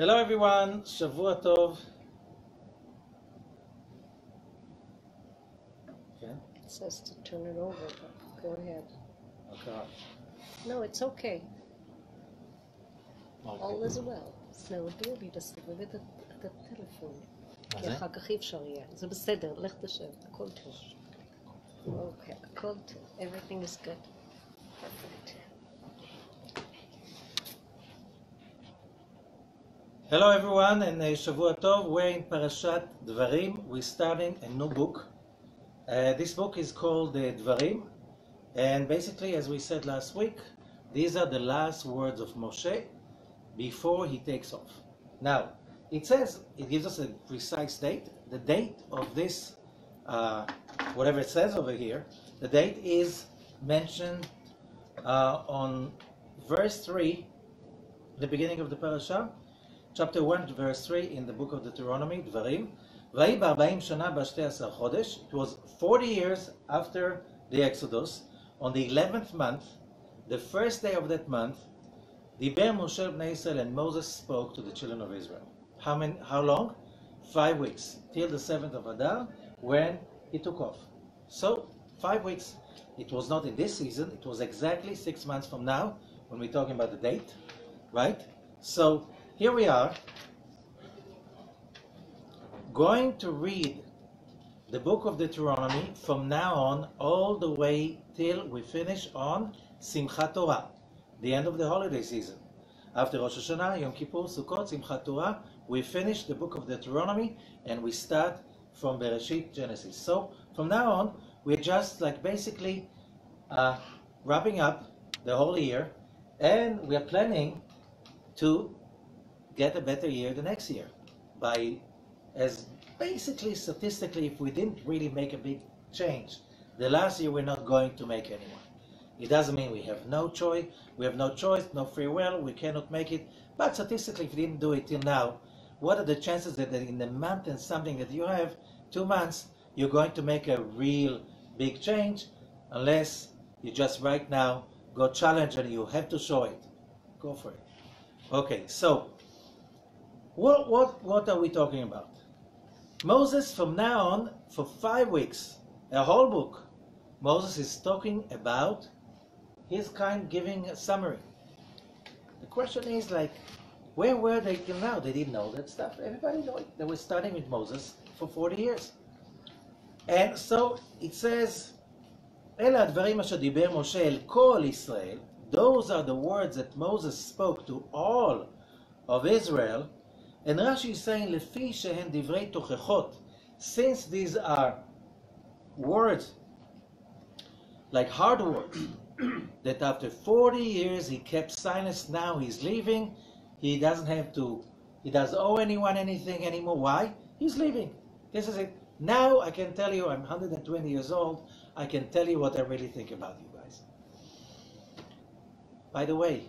Hello everyone, Shavua Tov. Okay. It says to turn it over, but go ahead. Okay. No, it's okay. Okay. All is well. סנאודו לי לסובב את הטלפון. מה כי זה? אחר כך אי אפשר יהיה. זה בסדר, לך תשב, הכל טוב. אוקיי, הכל טוב. Everything is good. Perfect. Hello everyone and Shavua Tov. We're in Parashat Devarim. We're starting a new book. This book is called Devarim, and basically, as we said last week, these are the last words of Moshe before he takes off. Now, it gives us a precise date. The date of this, whatever it says over here, the date is mentioned on verse 3, the beginning of the parasha, chapter 1, verse 3 in the book of Deuteronomy, Devarim. It was 40 years after the Exodus, on the 11th month, the first day of that month, Diber Moshe bnei Israel, and Moses spoke to the children of Israel. How long? 5 weeks, till the 7th of Adar, when he took off. So, 5 weeks. It was not in this season, it was exactly 6 months from now, when we're talking about the date, right? So, here we are, going to read the book of Deuteronomy from now on, all the way till we finish on Simchat Torah, the end of the holiday season. After Rosh Hashanah, Yom Kippur, Sukkot, Simchat Torah, we finish the book of Deuteronomy and we start from Bereshit, Genesis. So from now on, we're just like basically wrapping up the whole year, and we are planning to get a better year the next year. As basically statistically, if we didn't really make a big change, the last year we're not going to make any one. It doesn't mean we have no choice, no free will, we cannot make it. But statistically, if you didn't do it till now, what are the chances that in the month and something that you have, 2 months, you're going to make a real big change, unless you just right now go challenge and you have to show it. Go for it. Okay, so what are we talking about? Moses, from now on, for 5 weeks, a whole book, Moses is talking about his giving a summary. The question is like, where were they till now? They didn't know that stuff. Everybody knew it. They were studying with Moses for 40 years. And so it says, "Ela advarim asher diber Moshe el kol Israel." Those are the words that Moses spoke to all of Israel. And Rashi is saying, "Lefi shehen divrei tochechot," since these are words, like hard words, that after 40 years he kept silence. Now he's leaving. He doesn't owe anyone anything anymore. Why? He's leaving. This is it. Now I can tell you, I'm 120 years old, I can tell you what I really think about you guys. By the way,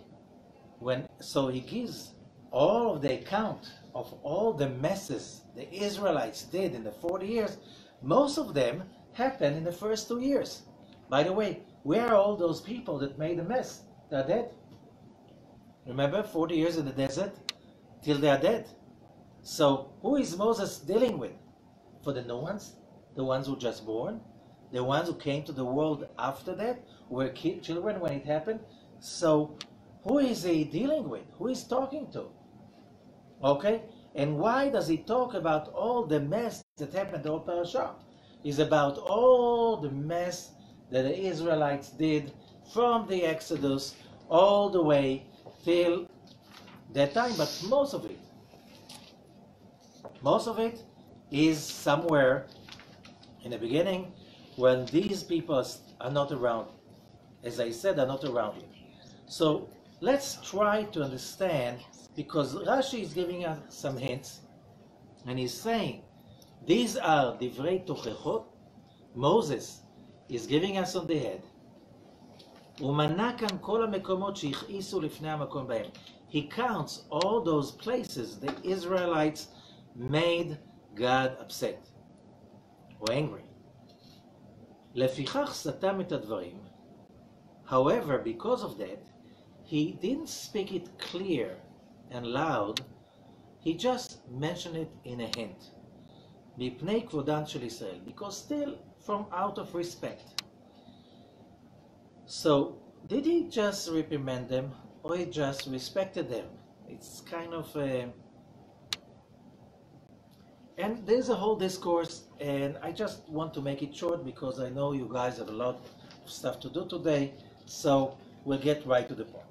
so he gives all of the account of all the messes the Israelites did in the 40 years. Most of them happened in the first 2 years. By the way, where are all those people that made a mess? They're dead. Remember, 40 years in the desert, till they're dead. So, who is Moses dealing with? For the new ones? The ones who just born? The ones who came to the world after that? Who were children when it happened? So, who is he dealing with? Who is talking to? Okay? And why does he talk about all the mess that happened in the parasha? It's about all the mess that the Israelites did from the Exodus all the way till that time. But most of it is somewhere in the beginning when these people are not around. As I said, are not around you. So let's try to understand, because Rashi is giving us some hints, and he's saying, these are divrei tochechot. Moses is giving us on the head. ומנה כאן כל המקומות שהכעיסו לפני המקום בהם. He counts all those places the Israelites made God upset or angry. לפיכך סתם את הדברים. However, because of that, he didn't speak it clear and loud he just mentioned it in a hint. מפני כבודן של ישראל, because still from out of respect. So, did he just reprimand them, or he just respected them? It's kind of a... And there's a whole discourse, and I just want to make it short because I know you guys have a lot of stuff to do today, so we'll get right to the point.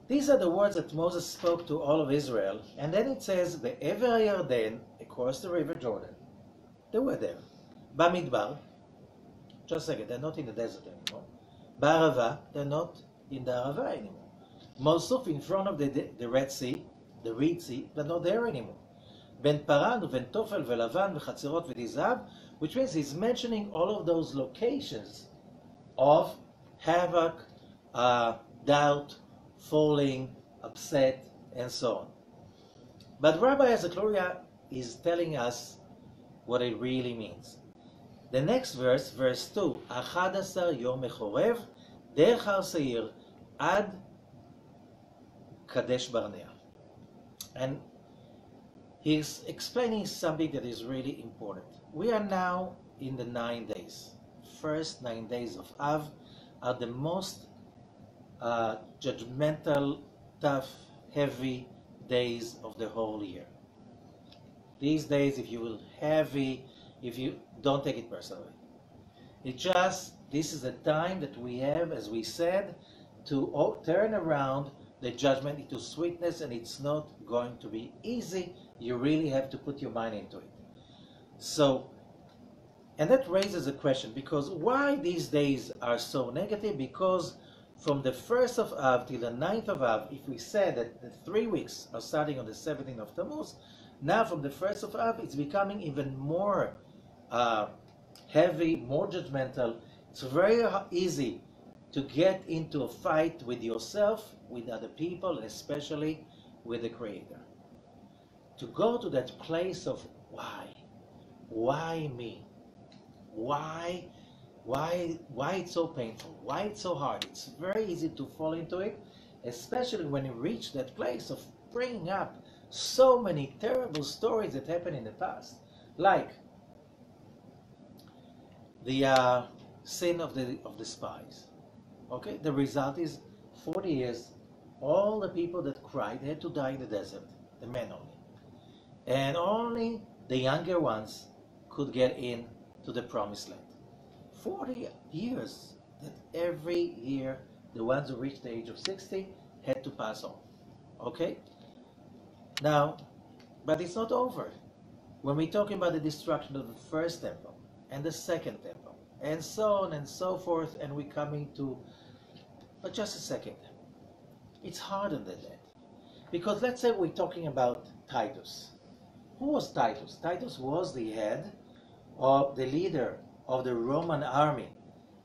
These are the words that Moses spoke to all of Israel, and then it says, Be'ever Yarden, across the river Jordan. They were there. Bamidbar, just a second, they're not in the desert anymore. Ba'arava, they're not in the Arava anymore. Mosuf, in front of the Red Sea, the Reed Sea, they're not there anymore. Ben Paran, Ben Tofel, Velavan, Vechatzirot, V'Dizav, which means he's mentioning all of those locations of havoc, doubt, falling, upset, and so on. But Rabbi Azakloria is telling us what it really means. The next verse, verse 2, Achadasar Yom Mechorev, Derech Har Seir, Ad Kadesh Barnea. And he's explaining something that is really important. We are now in the 9 days. First 9 days of Av are the most judgmental, tough, heavy days of the whole year. These days, if you will heavy, if you don't take it personally. This is a time that we have, as we said, to turn around the judgment into sweetness, and it's not going to be easy. You really have to put your mind into it. So, and that raises a question, because why these days are so negative? Because from the 1st of Av till the 9th of Av, if we said that the 3 weeks are starting on the 17th of Tammuz, now from the 1st of Av, it's becoming even more heavy, more judgmental. It's very easy to get into a fight with yourself, with other people, and especially with the Creator. To go to that place of why? Why me? Why it's so painful? Why it's so hard? It's very easy to fall into it, especially when you reach that place of bringing up so many terrible stories that happened in the past, like the sin of the spies. Okay, the result is 40 years. All the people that cried had to die in the desert, the men only, and only the younger ones could get in to the promised land. 40 years that every year the ones who reached the age of 60 had to pass on. Okay? Now, but it's not over. When we're talking about the destruction of the first temple and the second temple and so on and so forth, and we're coming to, but just a second, it's harder than that. Because let's say we're talking about Titus. Who was Titus? Titus was the head of the leader of the Roman army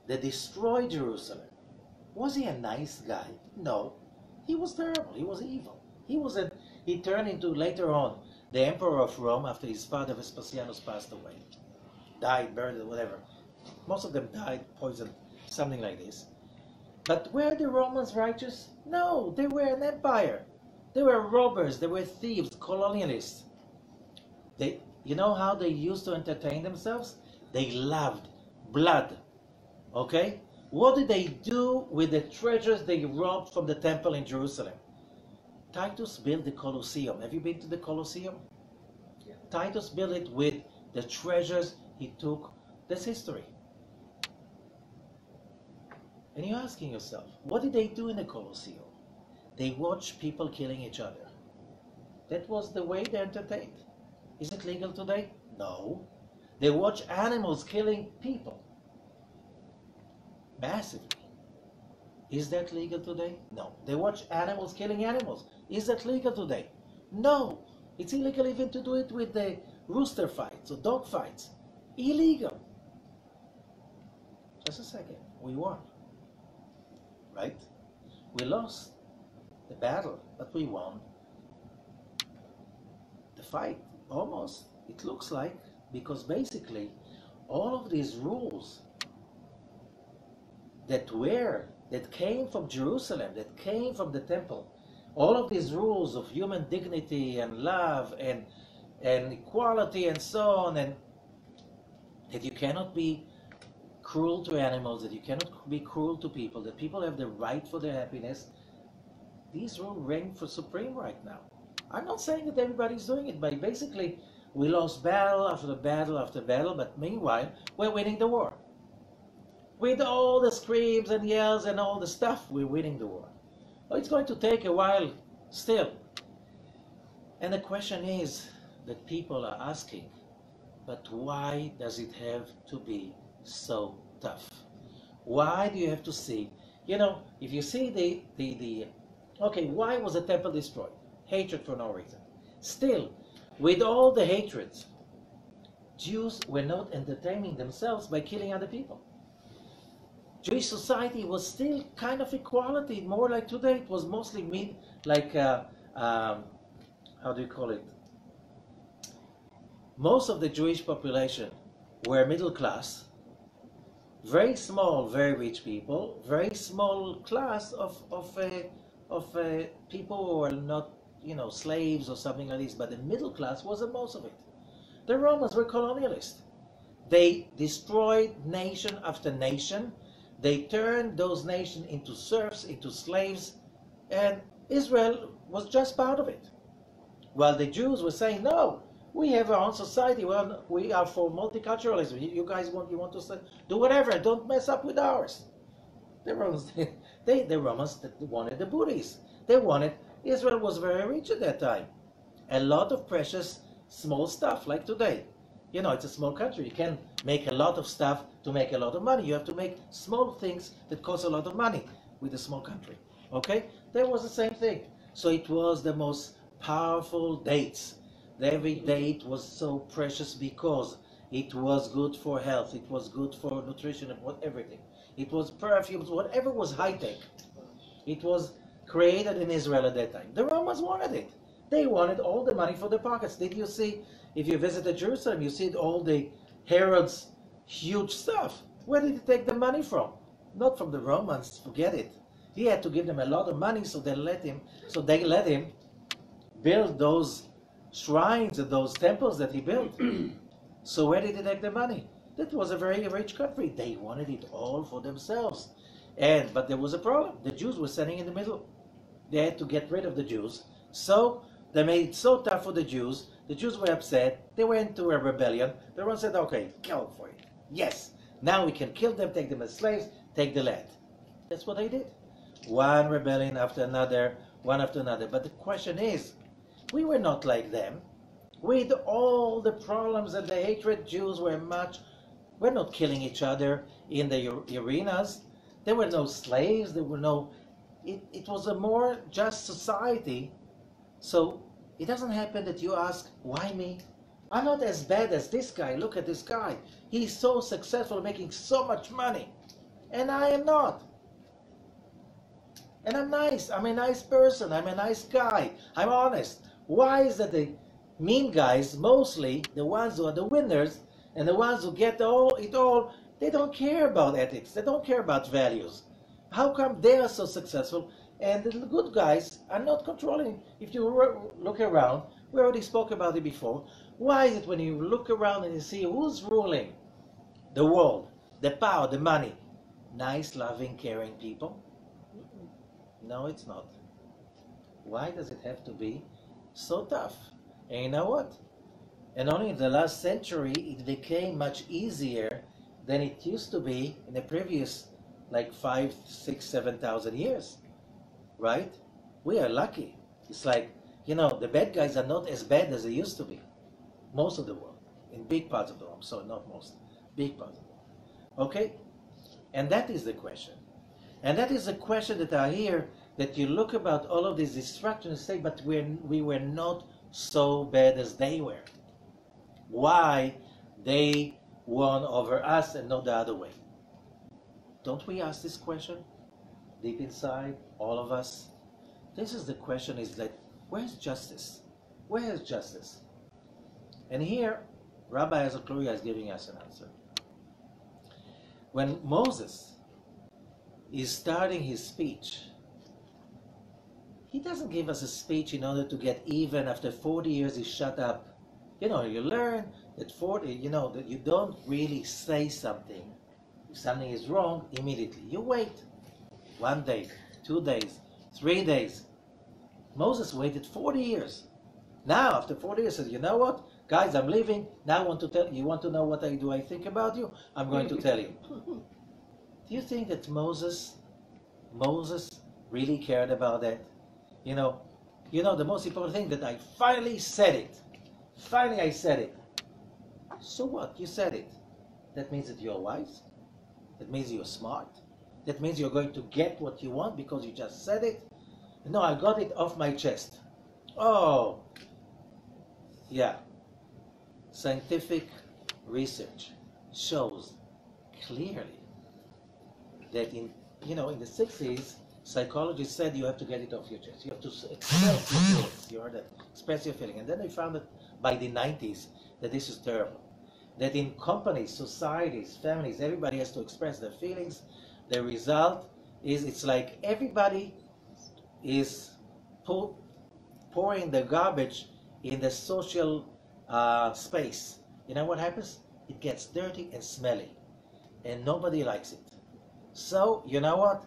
that destroyed Jerusalem. Was he a nice guy? No. He was terrible. He was evil. He turned into, later on, the emperor of Rome after his father Vespasianus passed away. Died, buried, whatever. Most of them died, poisoned, something like this. But were the Romans righteous? No, they were an empire. They were robbers, they were thieves, colonialists. You know how they used to entertain themselves? They loved blood. Okay? What did they do with the treasures they robbed from the temple in Jerusalem? Titus built the Colosseum. Have you been to the Colosseum? Yeah. Titus built it with the treasures he took. That's history. And you're asking yourself, what did they do in the Colosseum? They watched people killing each other. That was the way they entertained. Is it legal today? No. They watch animals killing people. Massively. Is that legal today? No. They watch animals killing animals. Is that legal today? No. It's illegal even to do it with the rooster fights or dog fights. Illegal. Just a second. We won. Right? We lost the battle, but we won the fight. Almost, it looks like, because basically all of these rules that came from Jerusalem, that came from the temple, all of these rules of human dignity and love and equality and so on, and that you cannot be cruel to animals, that you cannot be cruel to people, that people have the right for their happiness, these rules reign for supreme right now. I'm not saying that everybody's doing it, but basically we lost battle after battle after battle, but meanwhile we're winning the war. With all the screams and yells and all the stuff, we're winning the war. Well, it's going to take a while still. And the question is that people are asking, but why does it have to be so tough? Why do you have to see? You know, if you see okay, why was the temple destroyed? Hatred for no reason. Still, with all the hatred, Jews were not entertaining themselves by killing other people. Jewish society was still kind of equality, more like today. It was mostly how do you call it? Most of the Jewish population were middle class, very small, very rich people, very small class of people who were not, slaves or something like this, but the middle class was the most of it. The Romans were colonialists. They destroyed nation after nation. They turned those nations into serfs, into slaves, and Israel was just part of it. While the Jews were saying, no, we have our own society, we are for multiculturalism. You guys want to do whatever, don't mess up with ours. The Romans, the Romans wanted the booties. They wanted, Israel was very rich at that time. A lot of precious small stuff like today. It's a small country. You can make a lot of stuff to make a lot of money. You have to make small things that cost a lot of money with a small country. Okay? There was the same thing. So it was the most powerful dates. Every date was so precious because it was good for health. It was good for nutrition and everything. It was perfumes, whatever was high-tech. It was created in Israel at that time. The Romans wanted it. They wanted all the money for their pockets. Did you see, if you visited Jerusalem, you see all the Herod's huge stuff. Where did he take the money from? Not from the Romans, forget it. He had to give them a lot of money, so they let him build those shrines and those temples that he built. So where did he take the money? That was a very rich country. They wanted it all for themselves. But there was a problem. The Jews were standing in the middle. They had to get rid of the Jews. So they made it so tough for the Jews. The Jews were upset. They went into a rebellion. The Romans said, okay, go for it. Yes, now we can kill them, take them as slaves, take the land. That's what they did. One rebellion after another, one after another. But the question is, we were not like them. With all the problems and the hatred, Jews were not killing each other in the arenas. There were no slaves. There were no. It was a more just society. So it doesn't happen that you ask, why me? I'm not as bad as this guy. Look at this guy. He's so successful, making so much money. And I am not. And I'm nice. I'm a nice person. I'm a nice guy. I'm honest. Why is that the mean guys, mostly the ones who are the winners and the ones who get it all, they don't care about ethics. They don't care about values. How come they are so successful and the good guys are not controlling? If you look around, we already spoke about it before. Why is it when you look around and you see who's ruling the world, the power, the money? Nice, loving, caring people? No, it's not. Why does it have to be so tough? And you know what? And only in the last century it became much easier than it used to be in the previous 5, 6, 7,000 years. Right? We are lucky. It's like, the bad guys are not as bad as they used to be. Most of the world. In big parts of the world. So not most. Big parts of the world. Okay? And that is the question. And that is the question that are here, that you look about all of these distractions and say, but we were not so bad as they were. Why they won over us and not the other way? Don't we ask this question deep inside, all of us? This is the question, is that where's justice? Where is justice? And here, Rabbi Azakluria is giving us an answer. When Moses is starting his speech, He doesn't give us a speech in order to get even. After 40 years, he shut up. You learn that that you don't really say something. If something is wrong, immediately. You wait. 1 day, 2 days, 3 days. Moses waited 40 years. Now, after 40 years, says, you know what? Guys, I'm leaving. Now I want to tell you. Want to know what I think about you? I'm going to tell you. Do you think that Moses really cared about that? The most important thing, that I finally said it. Finally I said it. So what? You said it. That means that you're wise? That means you're smart? That means you're going to get what you want because you just said it? No, I got it off my chest. Oh, yeah. Scientific research shows clearly that in the 60s, psychologists said you have to get it off your chest. You have to express your feelings. You heard that? Express your feeling. And then they found that by the 90s that this is terrible. That in companies, societies, families, everybody has to express their feelings. The result is it's like everybody is pouring the garbage in the social space. You know what happens? It gets dirty and smelly. And nobody likes it. So, you know what?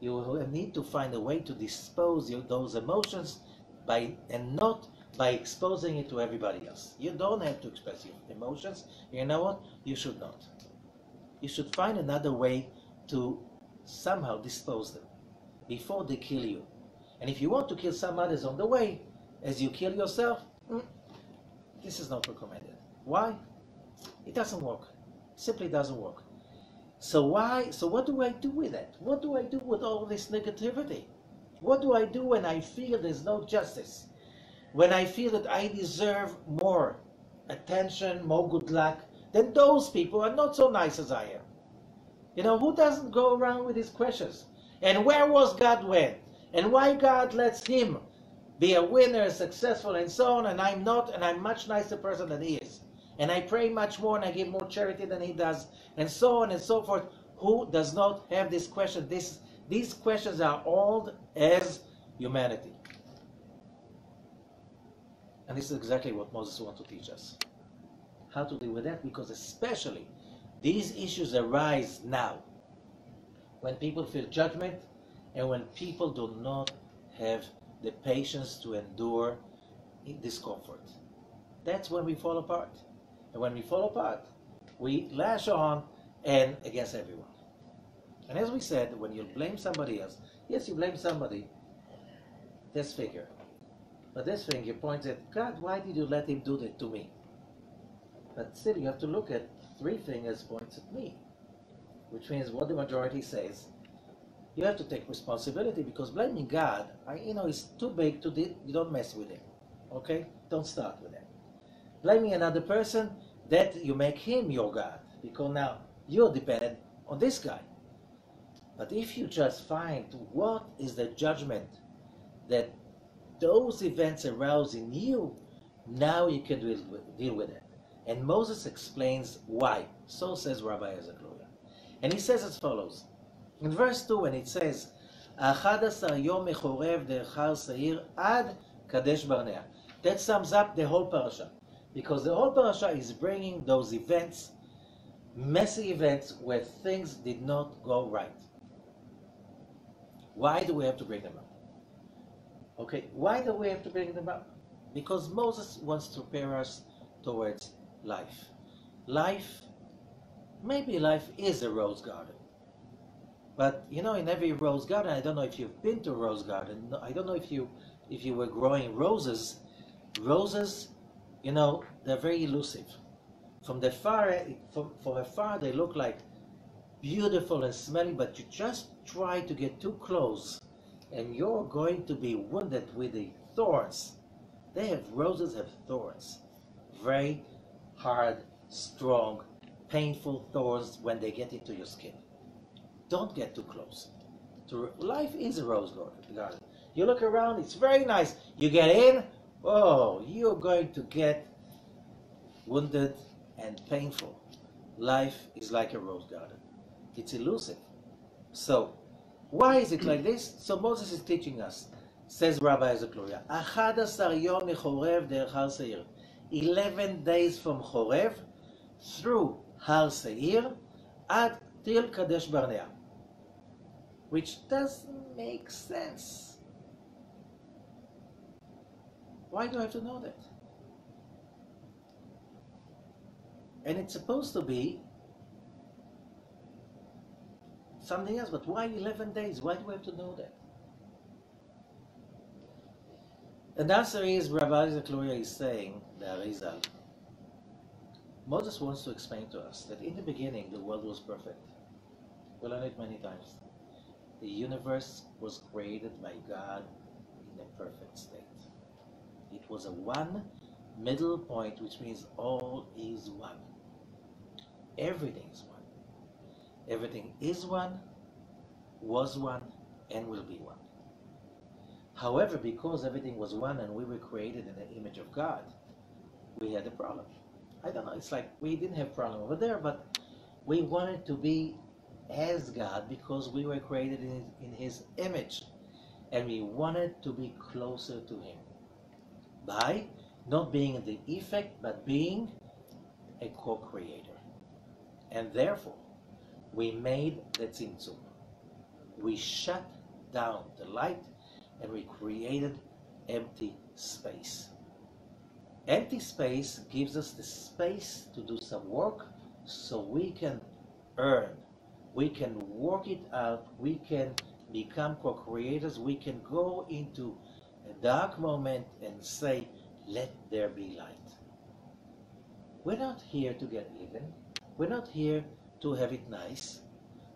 You need to find a way to dispose those emotions not by exposing it to everybody else. You don't have to express your emotions. You know what? You should not. You should find another way to somehow dispose them before they kill you. And if you want to kill some others on the way, as you kill yourself, this is not recommended. Why? It doesn't work. It simply doesn't work. So what do I do with that? What do I do with all this negativity? What do I do when I feel there's no justice? When I feel that I deserve more attention, more good luck, then those people are not so nice as I am. Who doesn't go around with these questions? And where was God when? And why God lets him be a winner, successful, and so on, and I'm not, and I'm much nicer person than he is. And I pray much more, and I give more charity than he does, and so on and so forth. Who does not have this question? These questions are old as humanity. And this is exactly what Moses wants to teach us. How to deal with that, because especially these issues arise now, when people feel judgment, and when people do not have the patience to endure discomfort. That's when we fall apart. And when we fall apart, we lash on and against everyone. And as we said, when you blame somebody else, yes, you blame somebody, this figure. But this finger points at, God, why did you let him do that to me? But still, you have to look at 3 fingers points at me, which means what the majority says. You have to take responsibility, because blaming God, is too big to do. You don't mess with him. Okay? Don't start with that. Blaming another person, that you make him your God, because now you're dependent on this guy. But if you just find what is the judgment that those events arouse in you, now you can deal with it. And Moses explains why. So says Rabbi Ezekluya. And he says as follows. In verse 2, when it says, 11 yom mechorev derechar seir ad kadesh barnea. That sums up the whole parasha. Because the whole parasha is bringing those events, messy events, where things did not go right. Why do we have to bring them up? Okay, why do we have to bring them up? Because Moses wants to prepare us towards life. Maybe life is a rose garden. But in every rose garden, I don't know if you've been to a rose garden. I don't know if you were growing roses. Roses, they're very elusive. From afar, they look like beautiful and smelling, but you just try to get too close, and you're going to be wounded with the thorns. Roses have thorns. Very hard, strong, painful thorns when they get into your skin. Don't get too close. Life is a rose garden. You look around, it's very nice. You get in, you're going to get wounded and painful. Life is like a rose garden. It's elusive. So, why is it like this? So Moses is teaching us says Rabbi Zakluria, 11 yom מחורב דרך הר שעיר. 11 days from Chorev through Har Seir at till Kadesh Barnea. Which doesn't make sense. Why do I have to know that? And it's supposed to be something else, but why 11 days? Why do I have to know that? And the answer is, Rabbi Zakluria is saying, the Arizal, Moses wants to explain to us that in the beginning the world was perfect. We'll learn it many times. The universe was created by God in a perfect state. It was a one middle point, which means all is one. Everything is one. Everything is one, was one, and will be one. However, because everything was one and we were created in the image of God, we had a problem. I don't know, it's like we didn't have a problem over there, but we wanted to be as God because we were created in His image. And we wanted to be closer to Him by not being the effect, but being a co-creator. And therefore, we made the tzimtzum. We shut down the light and we created empty space. Empty space gives us the space to do some work so we can earn, we can work it out, we can become co-creators, we can go into a dark moment and say, let there be light. We're not here to get even. We're not here to have it nice.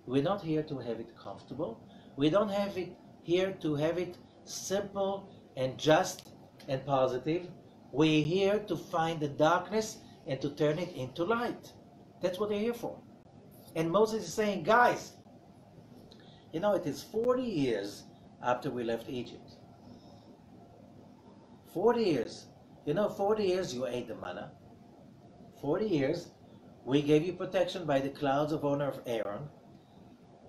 We're not here to have it comfortable. We don't have it here to have it simple and just and positive. We're here to find the darkness and to turn it into light. That's what they're here for. And Moses is saying, guys, you know, it is 40 years after we left Egypt. 40 years. You know, 40 years you ate the manna. 40 years we gave you protection by the clouds of honor of Aaron.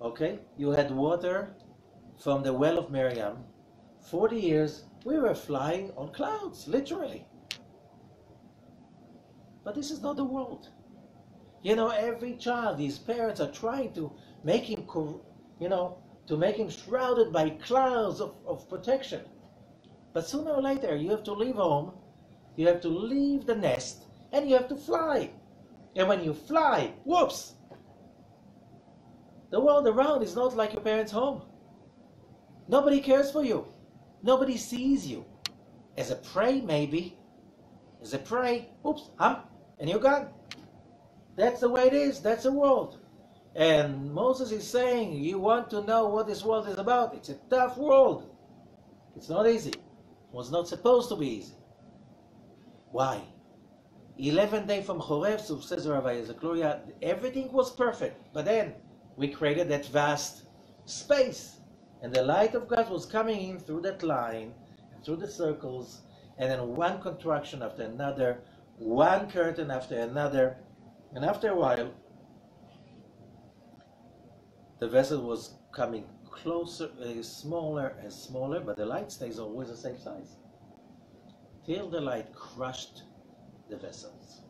Okay? You had water from the well of Miriam. 40 years we were flying on clouds, literally. But this is not the world. You know, every child, these parents are trying to make him, to make him shrouded by clouds of protection. But sooner or later, you have to leave home, you have to leave the nest, and you have to fly. And when you fly, whoops! The world around is not like your parents' home. Nobody cares for you. Nobody sees you. As a prey, maybe. As a prey, oops, and you're gone. That's the way it is. That's the world. And Moses is saying, you want to know what this world is about. It's a tough world. It's not easy. It was not supposed to be easy. Why? 11 days from Chorev, so says Rabbi Zakluria, everything was perfect. But then we created that vast space. And the light of God was coming in through that line, and through the circles, and then one contraction after another, one curtain after another. And after a while, the vessel was coming closer, smaller and smaller, but the light stays always the same size. Till the light crushed the vessels.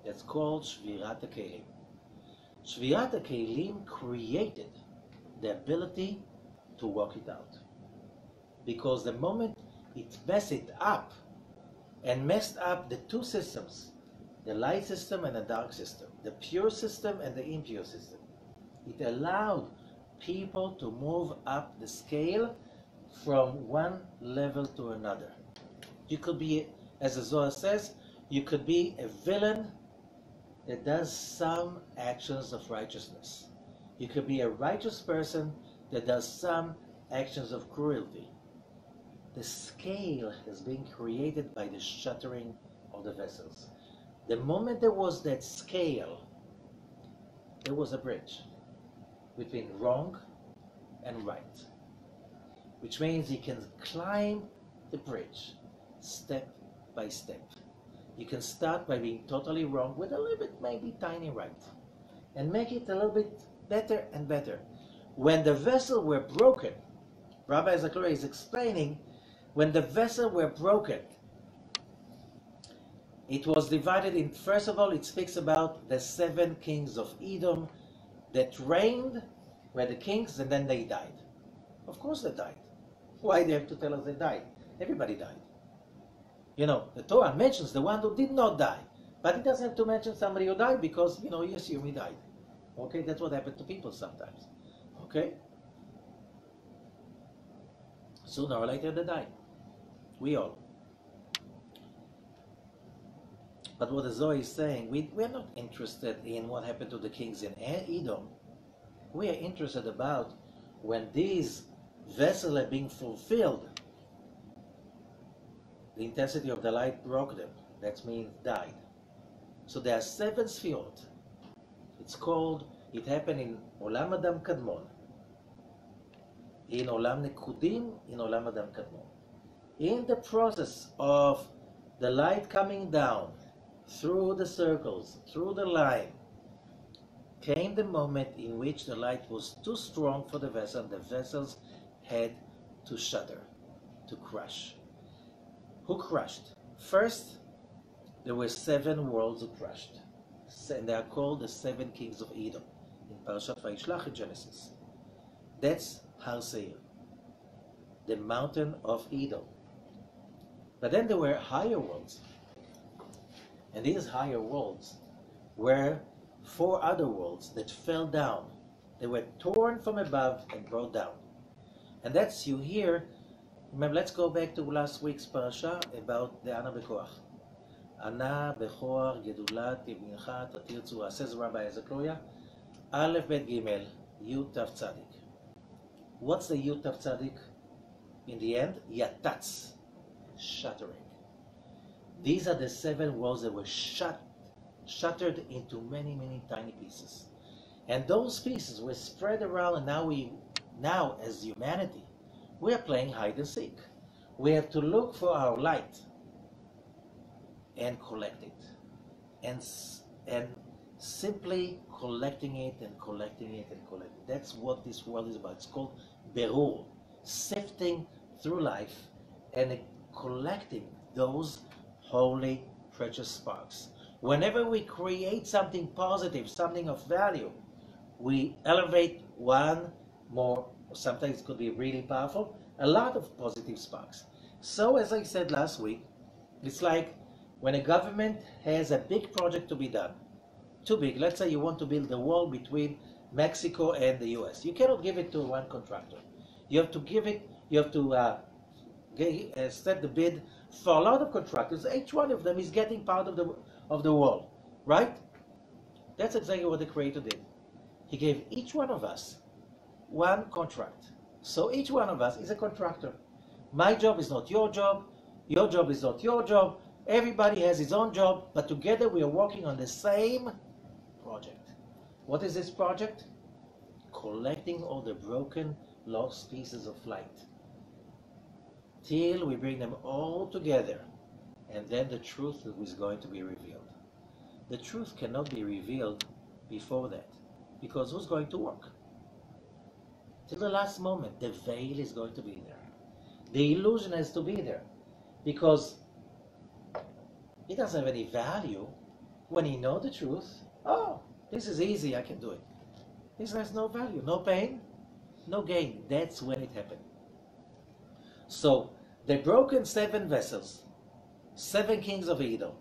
That's called Shvirat HaKelim. Shvirat HaKelim created the ability to work it out. Because the moment it messed it up, and messed up the two systems, the light system and the dark system, the pure system and the impure system, it allowed people to move up the scale from one level to another. You could be, as the Zohar says, you could be a villain that does some actions of righteousness. You could be a righteous person that does some actions of cruelty. The scale has been created by the shattering of the vessels. The moment there was that scale, there was a bridge between wrong and right, which means you can climb the bridge step by step. You can start by being totally wrong with a little bit, maybe tiny right, and make it a little bit better and better. When the vessels were broken, Rabbi Zakluria is explaining When the vessels were broken, it was divided in, first of all, it speaks about the 7 kings of Edom that reigned, were the kings, and then they died. Of course they died. Why do you have to tell us they died? Everybody died. You know, the Torah mentions the one who did not die, but it doesn't have to mention somebody who died because, you know, you assume he died. Okay, that's what happened to people sometimes. Okay? Sooner or later they die. We all. But what the Zohar is saying, we're not interested in what happened to the kings in Edom. We are interested about when these vessels are being fulfilled, the intensity of the light broke them. That means died. So there are 7 sfirot. It's called, it happened in Olam Adam Kadmon, in Olam Nekudim, in Olam Adam Kadmon. In the process of the light coming down through the circles, through the line, came the moment in which the light was too strong for the vessel, and the vessels had to shatter, to crush. Who crushed? First, there were 7 worlds who crushed. And they are called the 7 kings of Edom in Parashat Vayishlach in Genesis. That's Har Seir, the mountain of Edom. But then there were higher worlds. And these higher worlds were 4 other worlds that fell down. They were torn from above and brought down. And that's, you hear, remember, let's go back to last week's parasha about the Ana Bekoach. Ana Bekoach Gedulat Yeminecha Tatir Tzura, says Rabbi Ezekiel, Aleph Bet Gimel, Yud Tav Tzadik. What's the Yud Tav Tzadik? In the end, Yatatz, shattering. These are the 7 worlds that were shattered into many, many tiny pieces. And those pieces were spread around, and now as humanity, we are playing hide and seek. We have to look for our light and collect it. And simply collecting it and collecting it and collecting it. That's what this world is about. It's called berur, sifting through life and collecting those holy, precious sparks. Whenever we create something positive, something of value, we elevate one more, or sometimes it could be really powerful, a lot of positive sparks. So as I said last week, it's like when a government has a big project to be done, too big, let's say you want to build a wall between Mexico and the US. You cannot give it to one contractor. You have to give it, you have to set the bid for a lot of contractors. Each one of them is getting part of the wall, right? That's exactly what the Creator did. He gave each one of us one contract. So each one of us is a contractor. My job is not your job is not your job. Everybody has his own job, but together we are working on the same project. What is this project? Collecting all the broken, lost pieces of light till we bring them all together, and then the truth is going to be revealed. The truth cannot be revealed before that, because who's going to work? Till the last moment, the veil is going to be there. The illusion has to be there, because it doesn't have any value when you know the truth. Oh, this is easy, I can do it. This has no value, no pain, no gain. That's when it happened. So, the broken 7 vessels, 7 kings of Edom,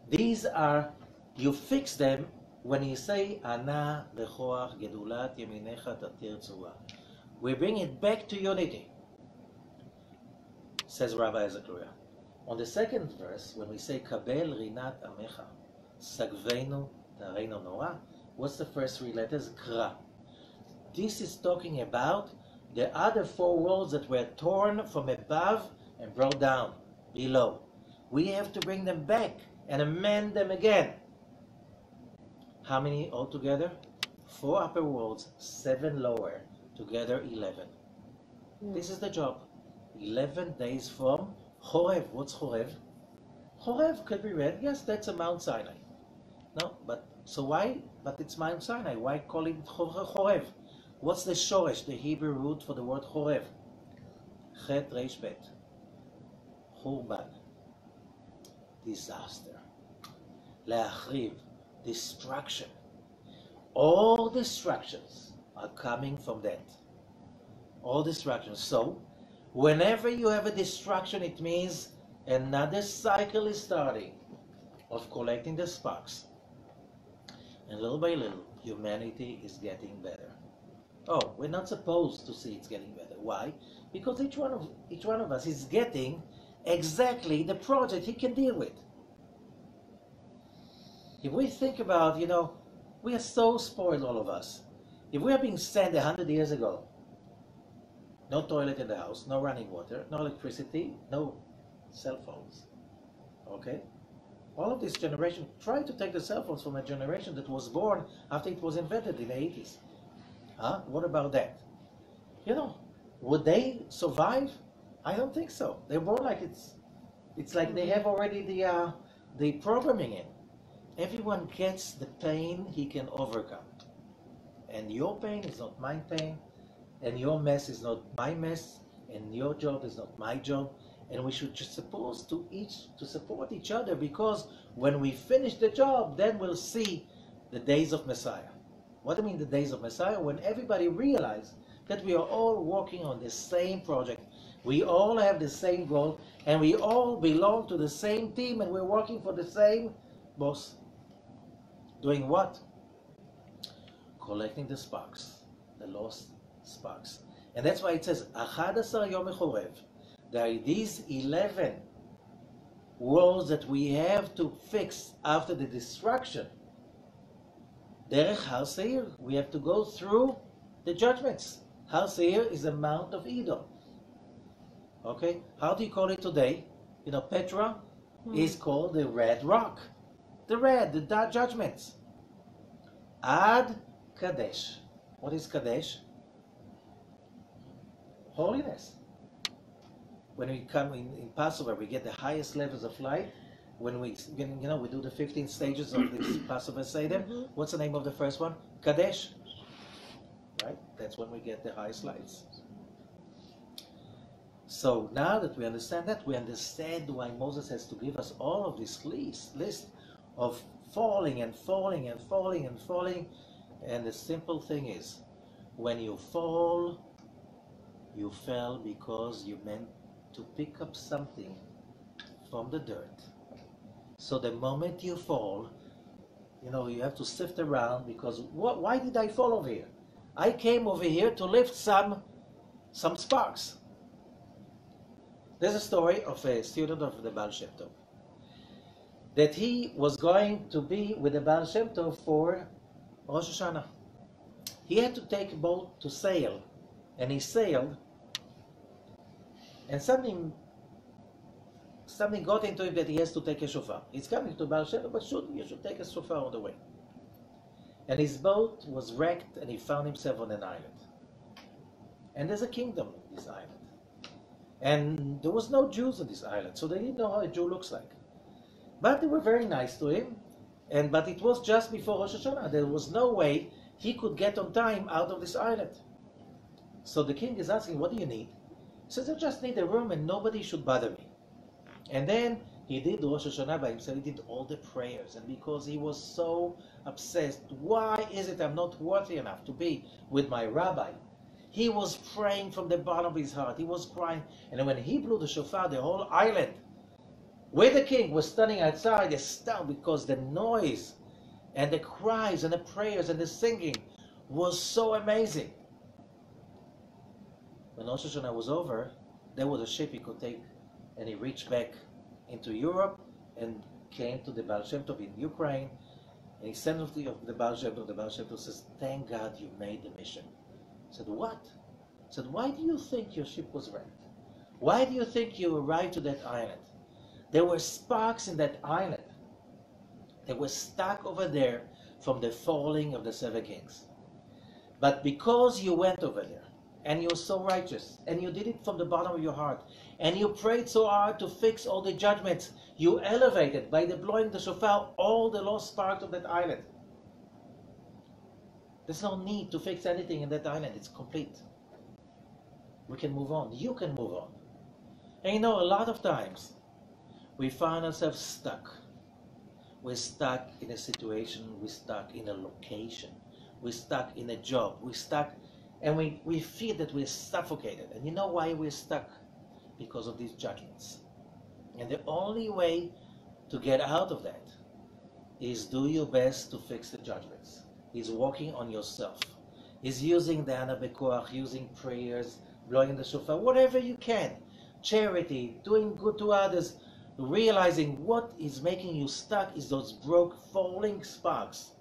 these are, you fix them when you say, Ana Bekoach Gedulat Yeminecha Tatir Tzura. We bring it back to unity, says Rabbi Ezekiel. On the 2nd verse, when we say, Kabel Rinat Amecha, Sagveinu Tareinu Noah, what's the first 3 letters? Kra. This is talking about the other 4 worlds that were torn from above and brought down below. We have to bring them back and amend them again. How many altogether? 4 upper worlds, 7 lower, together 11. This is the job. 11 days from Chorev. What's Chorev? Chorev could be read, yes, that's a Mount Sinai. No, but so why? But it's Mount Sinai. Why call it Chorev? What's the shoresh, the Hebrew root for the word Chorev? Chet Reish Bet. חורבן, disaster, להחריב, destruction. All destructions are coming from that. All destructions. So, whenever you have a destruction, it means another cycle is starting of collecting the sparks. And little by little, humanity is getting better. Oh, we're not supposed to see it's getting better. Why? Because each one of us is getting exactly the project he can deal with. If we think about, we are so spoiled, all of us. If we are being sent 100 years ago, no toilet in the house, no running water, no electricity, no cell phones, okay? All of this generation tried to take the cell phones from a generation that was born after it was invented in the 80s. Huh? What about that? Would they survive? I don't think so. They're born like it's like they have already the programming in. Everyone gets the pain he can overcome. And your pain is not my pain, and your mess is not my mess, and your job is not my job. And we should just suppose to support each other, because when we finish the job, then we'll see the days of Messiah. What do I mean the days of Messiah? When everybody realizes that we are all working on the same project, we all have the same goal, and we all belong to the same team, and we're working for the same boss. Doing what? Collecting the sparks, the lost sparks. And that's why it says, 11 Yom Chorev. There are these 11 worlds that we have to fix after the destruction. Derech Har Seir, we have to go through the judgments. Har Seir is the Mount of Edom. Okay? How do you call it today? Petra is called the Red Rock. The judgments. Ad Kadesh. What is Kadesh? Holiness. When we come in Passover, we get the highest levels of light. When we do the 15 stages of this Passover Seder. What's the name of the first one? Kadesh. Right? That's when we get the highest lights. So now that we understand that, we understand why Moses has to give us all of this list of falling and falling and falling and falling. And the simple thing is, when you fall, you fell because you meant to pick up something from the dirt. So the moment you fall, you have to sift around, because why did I fall over here? I came over here to lift some sparks. There's a story of a student of the Baal Shem Tov, that he was going to be with the Baal Shem Tov for Rosh Hashanah. He had to take a boat to sail, and he sailed, and something got into him that he has to take a shofar. He's coming to Baal Shem Tov, but you should take a shofar on the way. And his boat was wrecked, and he found himself on an island. And there's a kingdom on this island. And there was no Jews on this island, so they didn't know how a Jew looks like. But they were very nice to him, but it was just before Rosh Hashanah. There was no way he could get on time out of this island. So the king is asking, what do you need? He says, I just need a room and nobody should bother me. And then he did Rosh Hashanah by himself. He did all the prayers. And because he was so obsessed, why is it I'm not worthy enough to be with my rabbi? He was praying from the bottom of his heart. He was crying. And when he blew the shofar, the whole island, where the king was standing outside, astounded, because the noise and the cries and the prayers and the singing was so amazing. When Rosh Hashanah was over, there was a ship he could take, and he reached back into Europe and came to the Baal Shem Tov in Ukraine, and he sent to the Baal Shem Tov. The Baal Shem Tov says, thank God you made the mission. He said, what? He said, why do you think your ship was wrecked? Why do you think you arrived to that island? There were sparks in that island. They were stuck over there from the falling of the 7 kings. But because you went over there, and you're so righteous, and you did it from the bottom of your heart, and you prayed so hard to fix all the judgments, you elevated, by the blowing the shofar, all the lost sparks of that island. There's no need to fix anything in that island. It's complete. We can move on. You can move on. And a lot of times, we find ourselves stuck. We're stuck in a situation, we're stuck in a location, we're stuck in a job, we're stuck, and we feel that we're suffocated. And you know why we're stuck? Because of these judgments. And the only way to get out of that is do your best to fix the judgments. Is working on yourself. Is using the Ana Bekoach, using prayers, blowing the shofar, whatever you can. Charity, doing good to others, realizing what is making you stuck is those broke, falling sparks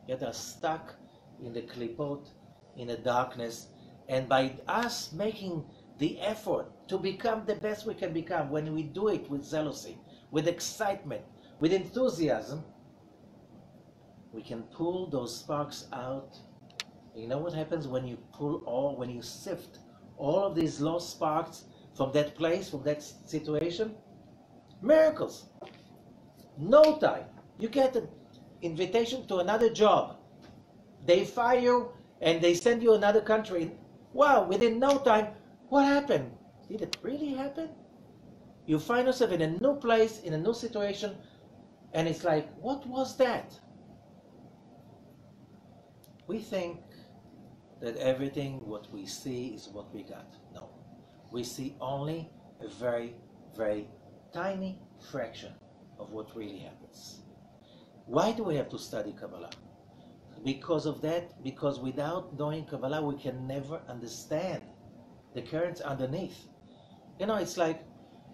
that are stuck in the klipot, in the darkness. And by us making the effort to become the best we can become, when we do it with zealousy, with excitement, with enthusiasm, we can pull those sparks out. You know what happens when you when you sift all of these lost sparks from that place, from that situation? Miracles. No time. You get an invitation to another job. They fire you and they send you another country. Wow, within no time, what happened? Did it really happen? You find yourself in a new place, in a new situation, and it's like, what was that? We think that everything what we see is what we got. No. We see only a very, very tiny fraction of what really happens. Why do we have to study Kabbalah? Because of that, because without knowing Kabbalah, we can never understand the currents underneath. You know, it's like,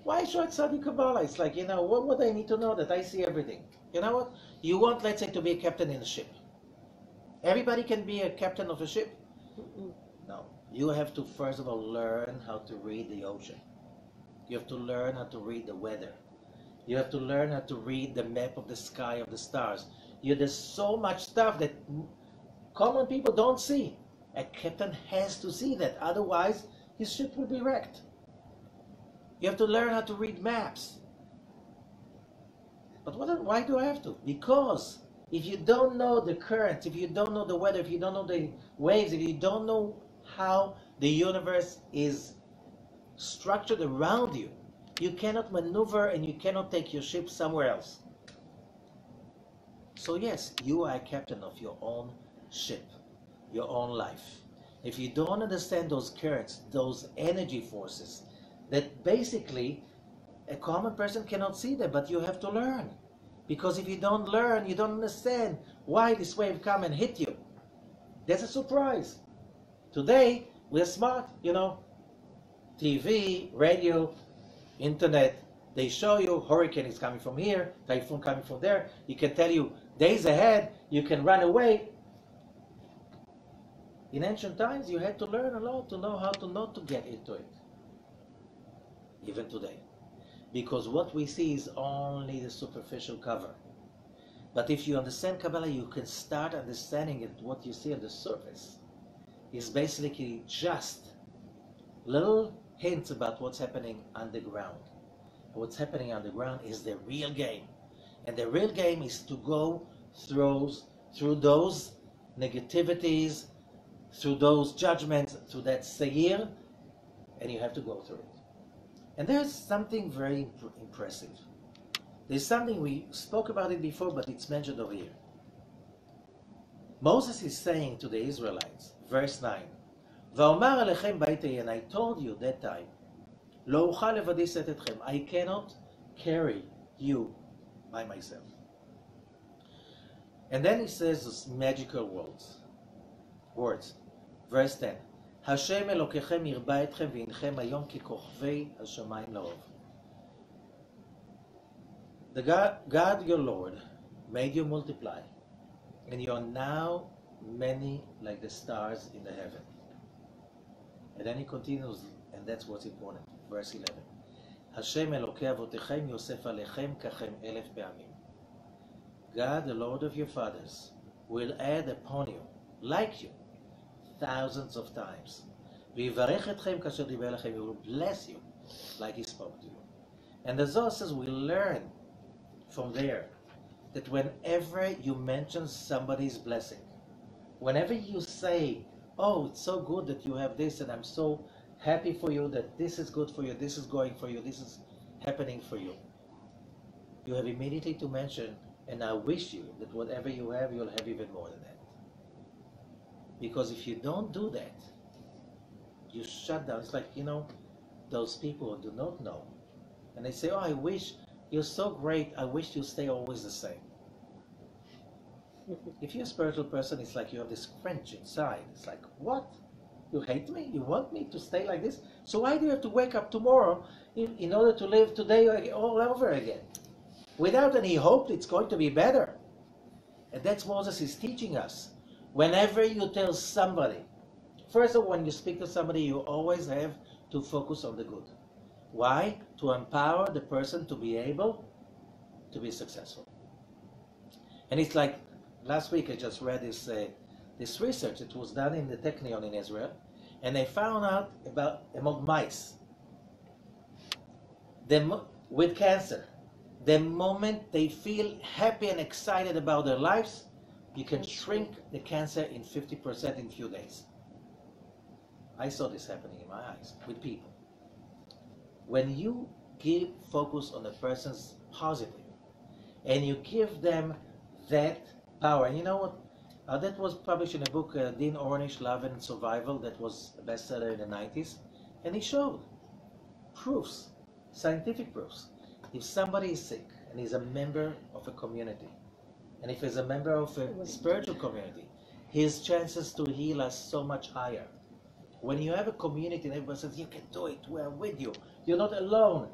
why should I study Kabbalah? It's like, you know, what would I need to know that I see everything? You know what? You want, let's say, to be a captain in a ship. Everybody can be a captain of a ship? No. You have to, first of all, learn how to read the ocean. You have to learn how to read the weather. You have to learn how to read the map of the sky, of the stars. There's so much stuff that common people don't see. A captain has to see that, otherwise his ship will be wrecked. You have to learn how to read maps. But why do I have to? Because if you don't know the currents, if you don't know the weather, if you don't know the waves, if you don't know how the universe is structured around you, you cannot maneuver and you cannot take your ship somewhere else. So yes, you are a captain of your own ship, your own life. If you don't understand those currents, those energy forces, that basically a common person cannot see them, but you have to learn. Because if you don't learn, you don't understand why this wave come and hit you. That's a surprise. Today, we're smart, you know. TV, radio, internet, they show you hurricane is coming from here, typhoon coming from there. You can tell you days ahead, you can run away. In ancient times, you had to learn a lot to know how to not to get into it. Even today. Because what we see is only the superficial cover. But if you understand Kabbalah, you can start understanding it. What you see on the surface is basically just little hints about what's happening underground. What's happening underground is the real game. And the real game is to go through those negativities, through those judgments, through that seir, and you have to go through it. And there's something very impressive. There's something, we spoke about it before, but it's mentioned over here. Moses is saying to the Israelites, verse 9, "Va'omar alechem ba'itei," and I told you that time, "Lo uchal levadi set etchem," I cannot carry you by myself. And then he says those magical words. Verse 10, "Hashem Elokechem yirba etchem v'yinchem hayom kikochvei hashamayim la'ov." The God, your Lord, made you multiply, and you are now many like the stars in the heaven. And then he continues, and that's what's important. Verse 11. Hashem Elokei avotechem yosef alechem kachem elef pe'amim. God, the Lord of your fathers, will add upon you, like you, thousands of times. V'yivarech etchem kasher diber lechem, he will bless you, like he spoke to you. And the Zohar says we learn from there that whenever you mention somebody's blessing, whenever you say, "Oh, it's so good that you have this, and I'm so happy for you that this is good for you, this is going for you, this is happening for you," you have immediately to mention, and I wish you that whatever you have, you'll have even more than that. Because if you don't do that, you shut down. It's like, those people who do not know. And they say, oh, I wish you're so great. I wish you stay always the same. If you're a spiritual person, it's like you have this quench inside. It's like, what? You hate me? You want me to stay like this? So why do you have to wake up tomorrow in order to live today all over again? Without any hope, it's going to be better. And that's Moses is teaching us. Whenever you tell somebody, first of all, when you speak to somebody, you always have to focus on the good. Why? To empower the person to be able to be successful. And it's like, last week I just read this research that was done in the Technion in Israel, and they found out about among mice, with cancer, the moment they feel happy and excited about their lives, you can shrink the cancer in 50% in a few days. I saw this happening in my eyes with people. When you give focus on a person's positive, and you give them that power, and you know what? That was published in a book, Dean Ornish, Love and Survival, that was a bestseller in the 90s, and he showed proofs, scientific proofs. If somebody is sick and is a member of a community, and if he's a member of a spiritual community, his chances to heal are so much higher. When you have a community and everyone says, you can do it, we're with you, you're not alone.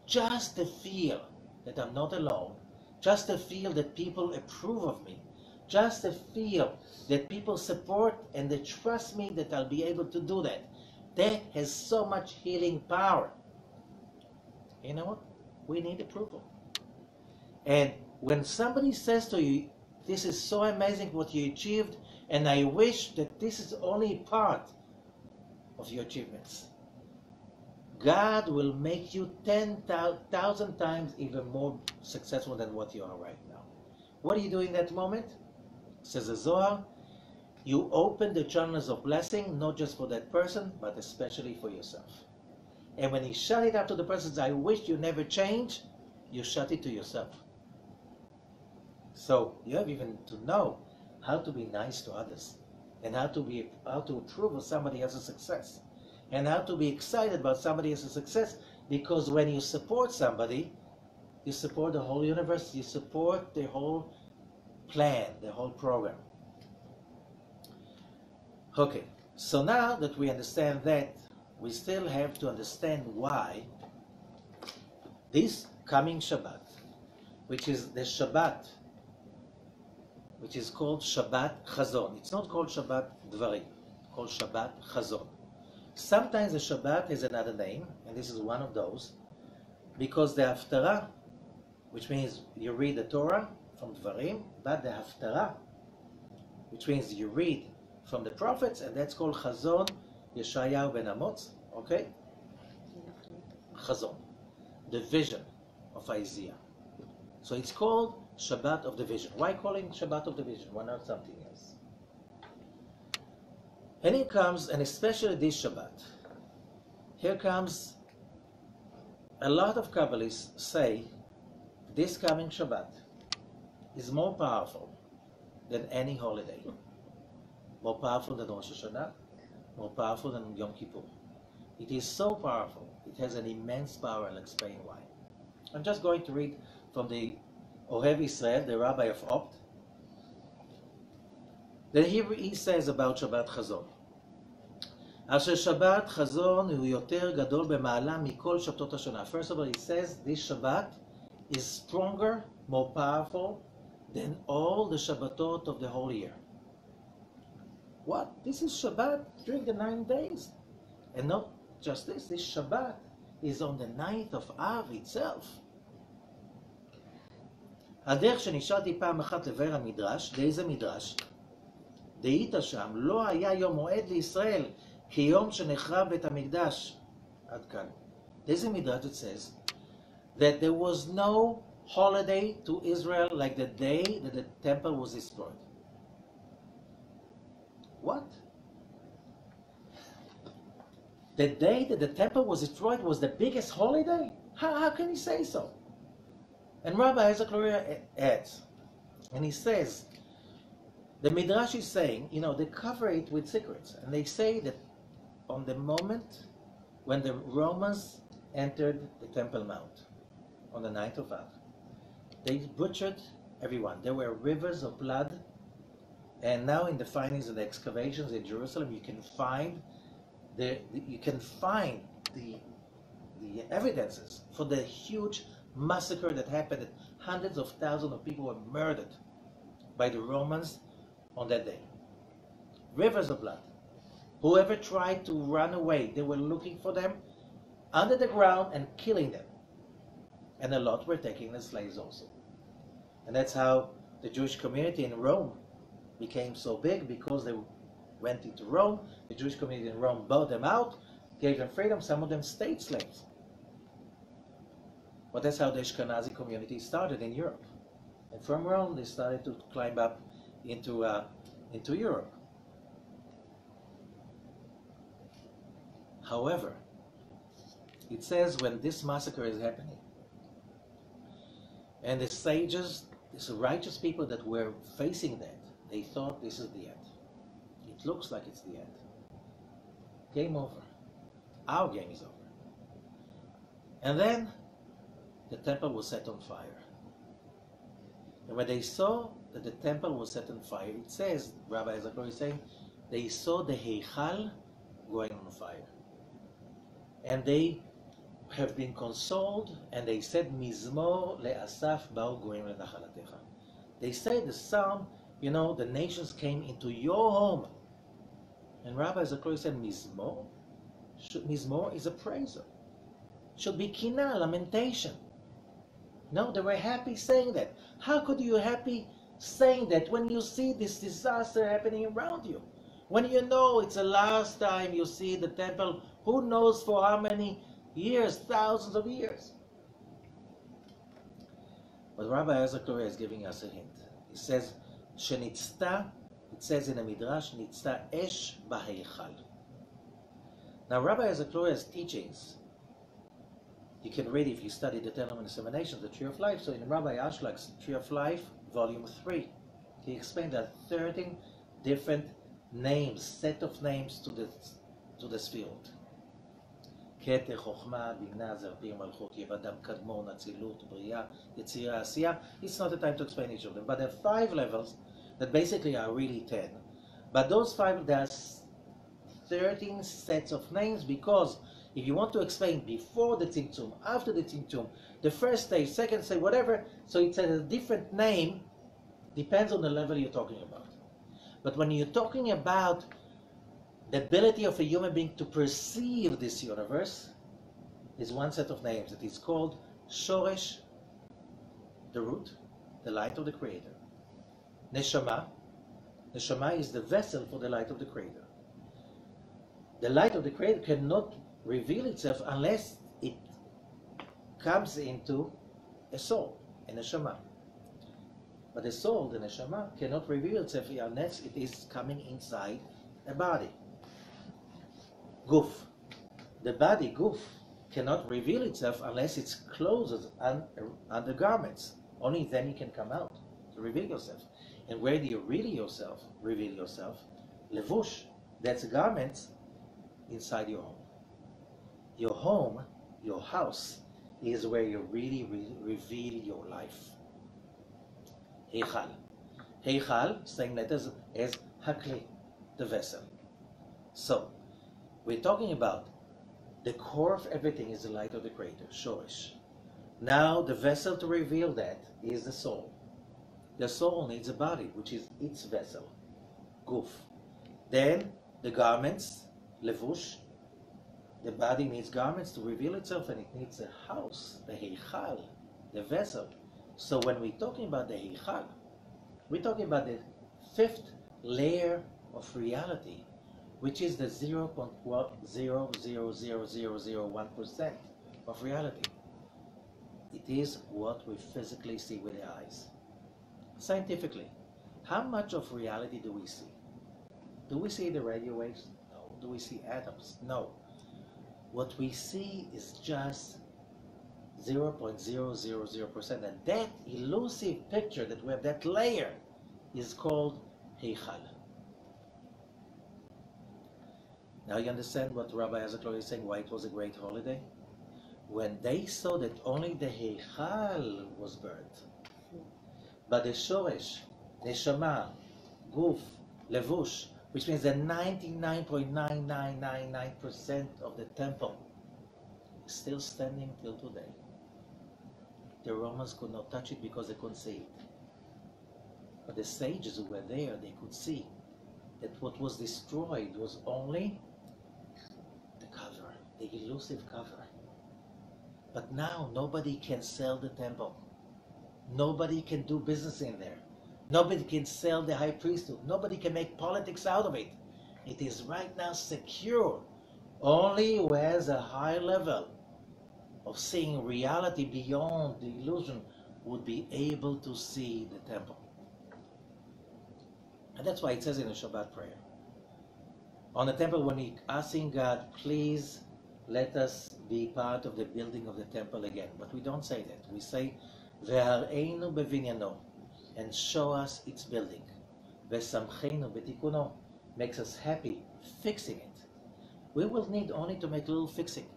Just to feel that I'm not alone, just to feel that people approve of me, just to feel that people support and they trust me that I'll be able to do that, that has so much healing power. You know what? We need approval. And when somebody says to you, this is so amazing what you achieved, and I wish that this is only part of your achievements, God will make you 10,000 times even more successful than what you are right now. What do you do in that moment? Says the Zohar, you open the channels of blessing, not just for that person, but especially for yourself. And when you shut it up to the person, says, I wish you never change, you shut it to yourself. So you have even to know how to be nice to others, and how to approve of somebody else's success, and how to be excited about somebody else's success, because when you support somebody, you support the whole universe, you support the whole plan, the whole program. Okay, so now that we understand that, we still have to understand why this coming Shabbat, which is the Shabbat, which is called Shabbat Chazon. It's not called Shabbat Devarim, it's called Shabbat Chazon. Sometimes the Shabbat has another name, and this is one of those, because the Haftarah, which means you read the Torah from Devarim, but the Haftarah, which means you read from the prophets, and that's called Chazon Yeshayahu ben Amos, okay? Chazon, the vision of Isaiah. So it's called Shabbat of the Vision. Why calling Shabbat of the Vision? Why not something else? And here comes, and especially this Shabbat, here comes, a lot of Kabbalists say this coming Shabbat is more powerful than any holiday. More powerful than Rosh Hashanah, more powerful than Yom Kippur. It is so powerful, it has an immense power, and I'll explain why. I'm just going to read from the Ohev Israel, the Rabbi of Opt. Then he says about Shabbat Chazon. אשר שבת חזון הוא יותר גדול במעלה מכל שבתות השנה. First of all, he says this Shabbat is stronger, more powerful than all the Shabbatot of the whole year. What? This is Shabbat during the 9 days. And not just this Shabbat is on the 9th of Av itself. הדרך שנשאלתי פעם אחת לבאר המדרש, לאיזה מדרש? דהית שם, לא היה יום מועד לישראל, כיום שנחרב בית המקדש. עד כאן. לאיזה מדרש it says that there was no holiday to Israel like the day that the temple was destroyed. What? The day that the temple was destroyed was the biggest holiday? How can you say so? And Rabbi Isaac Luria adds, and he says, the Midrash is saying, they cover it with secrets. And they say that on the moment when the Romans entered the Temple Mount, on the 9th of Av, they butchered everyone. There were rivers of blood. And now in the findings of the excavations in Jerusalem, you can find the evidences for the huge massacre that happened. Hundreds of thousands of people were murdered by the Romans on that day. Rivers of blood. Whoever tried to run away, they were looking for them under the ground and killing them. And a lot were taking as slaves also. And that's how the Jewish community in Rome became so big, because they went into Rome. The Jewish community in Rome bought them out, gave them freedom. Some of them stayed slaves. But that's how the Ashkenazi community started in Europe. And from Rome, they started to climb up into Europe. However, it says when this massacre is happening, and the sages, these righteous people that were facing that, they thought this is the end. It looks like it's the end. Game over. Our game is over. And then the temple was set on fire. And when they saw that the temple was set on fire, it says, Rabbi Zachariah is saying, they saw the Heichal going on fire. And they have been consoled, and they said, Mizmor le'asaf ba'u goyim lenachalatecha. They say the psalm, the nations came into your home. And Rabbi Zachariah said, Mizmor? Mizmor is a praiser. Should be kina, lamentation. No, they were happy saying that. How could you happy saying that when you see this disaster happening around you? When you know it's the last time you see the temple, who knows for how many years, thousands of years. But Rabbi Zachariah is giving us a hint. He says, Shenitzta, it says in the Midrash, Nitzta esh b'heichal. Now Rabbi Zachariah's teachings, you can read if you study the 10 Examinations, the Tree of Life. So in Rabbi Ashlag's Tree of Life, Volume 3, he explained that 13 different names, set of names to the Sfirot. Keter, Chochma, Bina, Zerpir, Malchut, Yevadam, Kadmon, Atzilut, Bria, Yetzirah, Asiya. It's not the time to explain each of them, but there are 5 levels that basically are really 10. But those 5, there's 13 sets of names, because if you want to explain before the Tzimtzum, after the Tzimtzum, the first stage, second stage, whatever, so it's a different name, depends on the level you're talking about. But when you're talking about the ability of a human being to perceive this universe, is one set of names that is called Shoresh, the root, the light of the Creator. Neshama, Neshama is the vessel for the light of the Creator. The light of the Creator cannot reveal itself unless it comes into a soul, a neshama. But the soul, the neshama, cannot reveal itself unless it is coming inside a body. Guf. The body, guf, cannot reveal itself unless it's clothed under garments. Only then you can come out to reveal yourself. And where do you reveal yourself? Levush, that's garments inside your home. Your home, your house, is where you really reveal your life. Heichal. Heichal, same letters as Hakli, the vessel. So, we're talking about the core of everything is the light of the Creator, Shoresh. Now, the vessel to reveal that is the soul. The soul needs a body, which is its vessel, Guf. Then, the garments, Levush. The body needs garments to reveal itself, and it needs a house, the Heichal, the vessel. So when we're talking about the Heichal, we're talking about the 5th layer of reality, which is the 0.0000001% of reality. It is what we physically see with the eyes. Scientifically, how much of reality do we see? Do we see the radio waves? No. Do we see atoms? No. What we see is just 0.000%. And that elusive picture that we have, that layer, is called Heichal. Now you understand what Rabbi Azakloy is saying, why it was a great holiday? When they saw that only the Heichal was burnt, but the Shoresh, Neshama, Guf, Levush, which means that 99.9999% of the temple is still standing till today. The Romans could not touch it because they couldn't see it. But the sages who were there, they could see that what was destroyed was only the cover, the elusive cover. But now nobody can sell the temple. Nobody can do business in there. Nobody can sell the high priesthood. Nobody can make politics out of it. It is right now secure. Only who has a high level of seeing reality beyond the illusion would be able to see the temple. And that's why it says in the Shabbat prayer, on the temple, when we asking God, please let us be part of the building of the temple again. But we don't say that. We say, Ve'areinu bevinyano, and show us its building. Ve'samcheinu betikuno, makes us happy fixing it. We will need only to make a little fixing,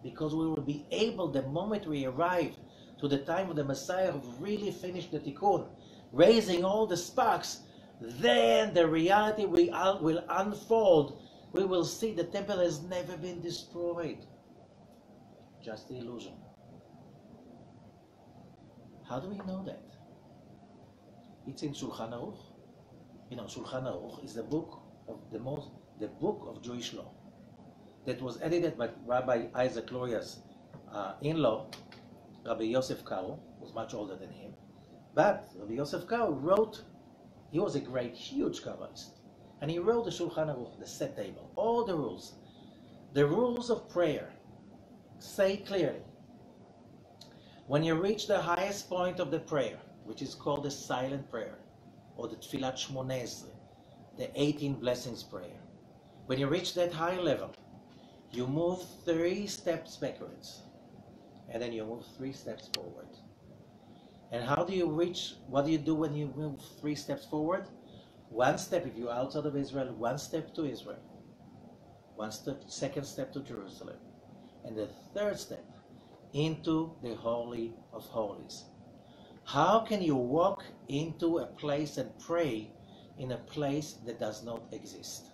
because we will be able, the moment we arrive to the time of the Messiah who really finished the tikkun, raising all the sparks, then the reality will unfold. We will see the temple has never been destroyed. Just the illusion. How do we know that? It's in Shulchan Aruch. You know, Shulchan Aruch is the book of Jewish law that was edited by Rabbi Isaac Luria's in-law, Rabbi Yosef Karo, was much older than him. But Rabbi Yosef Karo wrote, he was a great, huge Kabbalist, and he wrote the Shulchan Aruch, the set table, all the rules. The rules of prayer say clearly, when you reach the highest point of the prayer, which is called the silent prayer, or the Tfilat Shmoneh, the 18 blessings prayer, when you reach that high level, you move 3 steps backwards, and then you move 3 steps forward. And how do you reach, what do you do when you move 3 steps forward? 1 step if you're outside of Israel, 1 step to Israel, 1 step, 2nd step to Jerusalem, and the 3rd step into the Holy of Holies. How can you walk into a place and pray in a place that does not exist?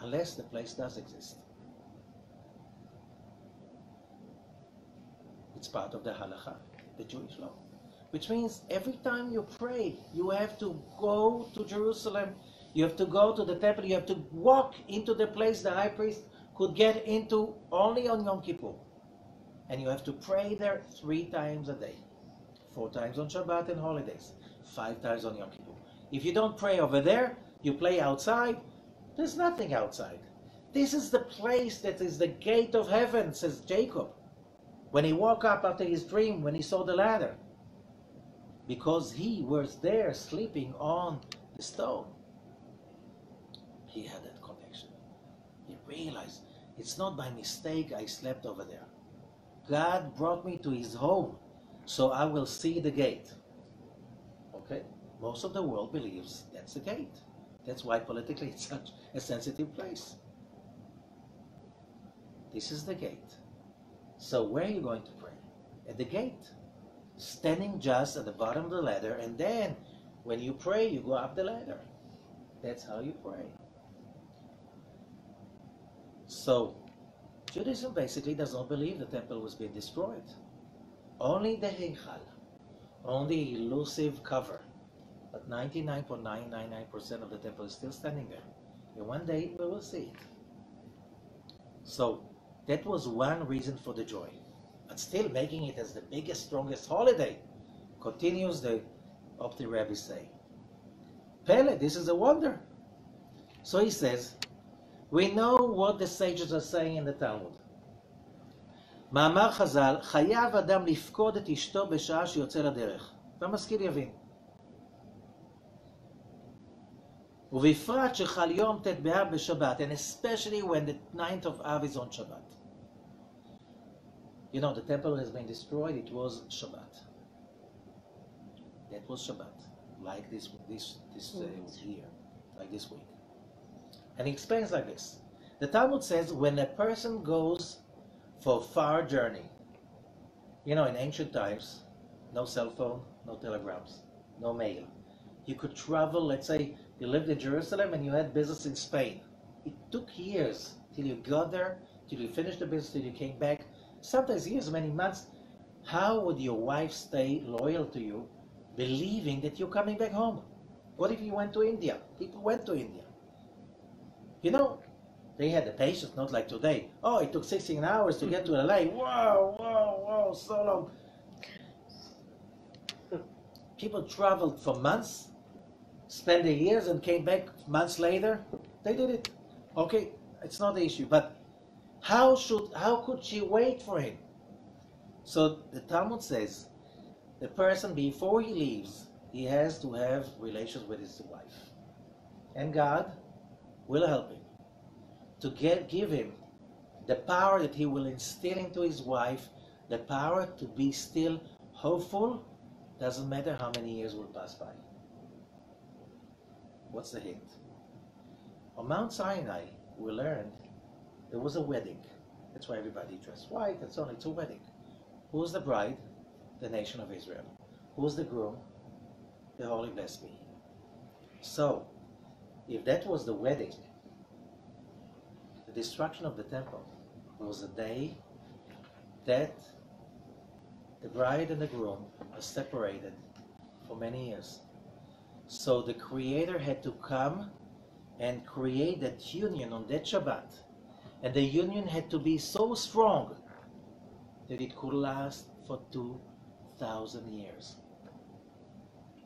Unless the place does exist. It's part of the halakha, the Jewish law. Which means every time you pray, you have to go to Jerusalem, you have to go to the temple, you have to walk into the place the high priest could get into only on Yom Kippur. And you have to pray there 3 times a day. 4 times on Shabbat and holidays. 5 times on Yom Kippur. If you don't pray over there, you play outside, there's nothing outside. This is the place that is the gate of heaven, says Jacob, when he woke up after his dream, when he saw the ladder. Because he was there sleeping on the stone. He had that connection. He realized, it's not by mistake I slept over there. God brought me to his home, so I will see the gate. Okay? Most of the world believes that's the gate. That's why politically it's such a sensitive place. This is the gate. So where are you going to pray? At the gate. Standing just at the bottom of the ladder, and then when you pray, you go up the ladder. That's how you pray. So, Judaism basically does not believe the temple was being destroyed. Only the Heichal, only elusive cover. But 99.999% of the temple is still standing there. And one day we will see it. So, that was one reason for the joy. But still making it as the biggest, strongest holiday, continues the Opti Rabbi say. Pele, this is a wonder. So he says, we know what the sages are saying in the Talmud. מאמר חז"ל, חייב אדם לפקוד את אשתו בשעה שיוצא לדרך. והמשכיל יבין. ובפרט שחל יום ט' באב בשבת, and especially when the 9th of Av is on Shabbat. You know, the temple has been destroyed. It was Shabbat. That was Shabbat, like this year, like this week. And he explains like this. The Talmud says when a person goes for a far journey, you know, in ancient times, no cell phone, no telegrams, no mail. You could travel, let's say you lived in Jerusalem and you had business in Spain. It took years till you got there, till you finished the business, till you came back. Sometimes years, many months. How would your wife stay loyal to you, believing that you're coming back home? What if you went to India? People went to India. You know, they had the patience, not like today. Oh, it took 16 hours to get to LA. Whoa, so long. People traveled for months, spent their years and came back months later. They did it. Okay, it's not the issue. But how could she wait for him? So the Talmud says, the person before he leaves, he has to have relations with his wife. And God will help him to give him the power that he will instill into his wife, the power to be still hopeful. Doesn't matter how many years will pass by. What's the hint? On Mount Sinai, we learned there was a wedding. That's why everybody dressed white and so on. It's a wedding. Who's the bride? The nation of Israel. Who's the groom? The Holy Blessed be. So, if that was the wedding, the destruction of the temple was a day that the bride and the groom are separated for many years. So the Creator had to come and create that union on that Shabbat. And the union had to be so strong that it could last for 2,000 years.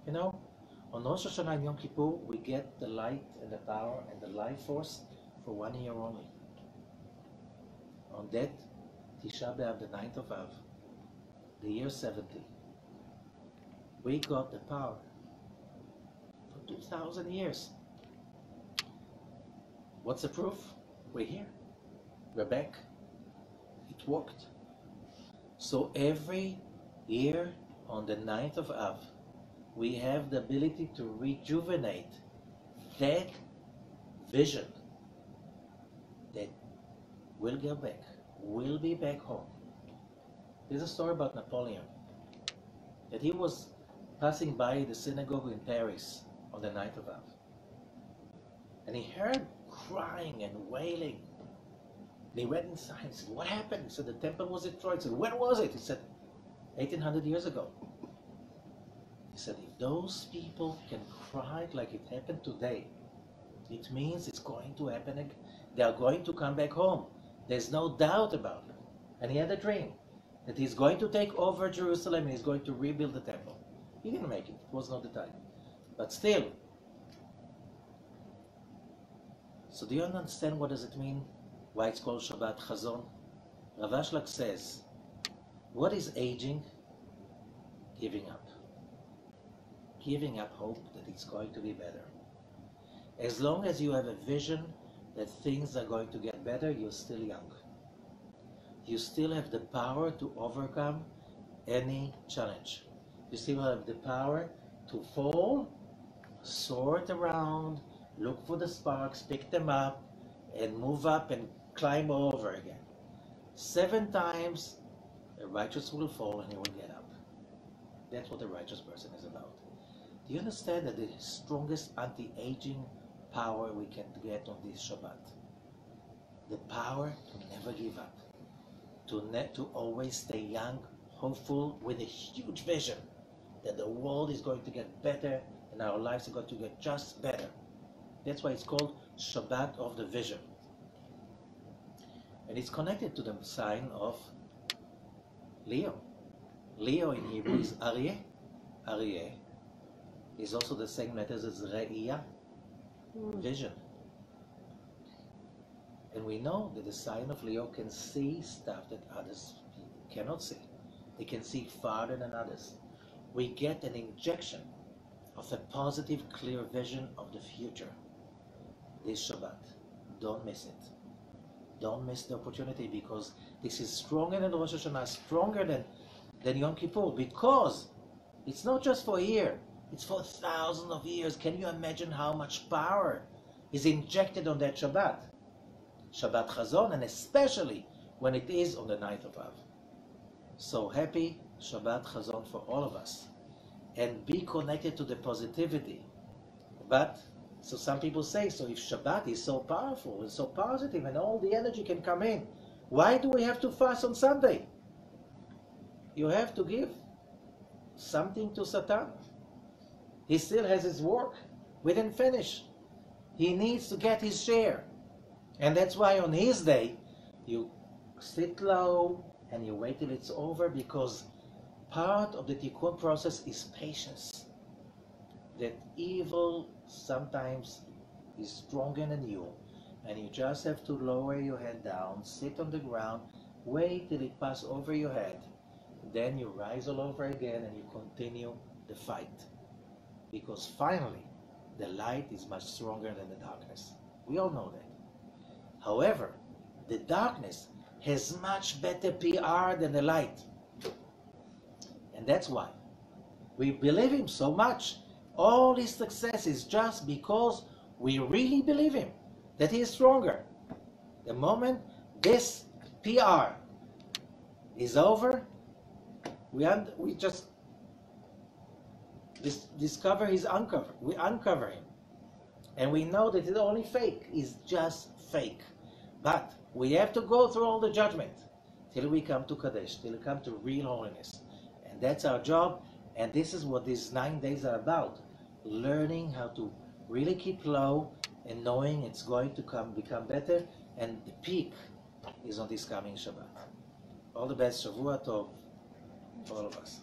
You know, on Rosh Hashanah and Yom Kippur, we get the light and the power and the life force for 1 year only. On that Tisha B'Av, the 9th of Av, the year 70, we got the power for 2,000 years. What's the proof? We're here. We're back. It worked. So every year on the 9th of Av, we have the ability to rejuvenate that vision that we'll go back. We'll be back home. There's a story about Napoleon, that he was passing by the synagogue in Paris on the 9th of Av. And he heard crying and wailing. And he went inside and said, what happened? He said, the temple was destroyed. He said, when was it? He said, 1800 years ago. He said, if those people can cry like it happened today, it means it's going to happen again. They are going to come back home. There's no doubt about it. And he had a dream that he's going to take over Jerusalem and he's going to rebuild the temple. He didn't make it. It was not the time. But still. So do you understand what does it mean? Why it's called Shabbat Chazon? Rav Ashlag says, what is aging? Giving up. Giving up hope that it's going to be better. As long as you have a vision that things are going to get better, you're still young. You still have the power to overcome any challenge. You still have the power to fall, sort around, look for the sparks, pick them up, and move up and climb over again. 7 times, a righteous will fall and he will get up. That's what a righteous person is about. Do you understand that the strongest anti-aging power we can get on this Shabbat? The power to never give up. To always stay young, hopeful, with a huge vision that the world is going to get better and our lives are going to get just better. That's why it's called Shabbat of the Vision. And it's connected to the sign of Leo. Leo in Hebrew is Aryeh. Aryeh is also the same letters as Re'iyah, vision. And we know that the sign of Leo can see stuff that others cannot see. They can see farther than others. We get an injection of a positive, clear vision of the future this Shabbat. Don't miss it. Don't miss the opportunity, because This is stronger than Rosh Hashanah, stronger than Yom Kippur, because it's not just for a year, it's for thousands of years. Can you imagine how much power is injected on that Shabbat? Shabbat Chazon, and especially when it is on the 9th of Av. So happy Shabbat Chazon for all of us. And be connected to the positivity. But, so some people say, so if Shabbat is so powerful and so positive and all the energy can come in, why do we have to fast on Sunday? You have to give something to Satan. He still has his work. We didn't finish. He needs to get his share. And that's why on his day, you sit low and you wait till it's over, because part of the tikkun process is patience. That evil sometimes is stronger than you, and you just have to lower your head down, sit on the ground, wait till it passes over your head, then you rise all over again and you continue the fight. Because finally, the light is much stronger than the darkness. We all know that. However, the darkness has much better PR than the light. And that's why we believe him so much. All his success is just because we really believe him, that he is stronger. The moment this PR is over, we just discover his uncover. We uncover him. And we know that it's only fake. It's just fake. But we have to go through all the judgment till we come to Kadesh, till we come to real holiness. And that's our job. And this is what these 9 days are about. Learning how to really keep low and knowing it's going to become better. And the peak is on this coming Shabbat. All the best. Shavua Tov for all of us.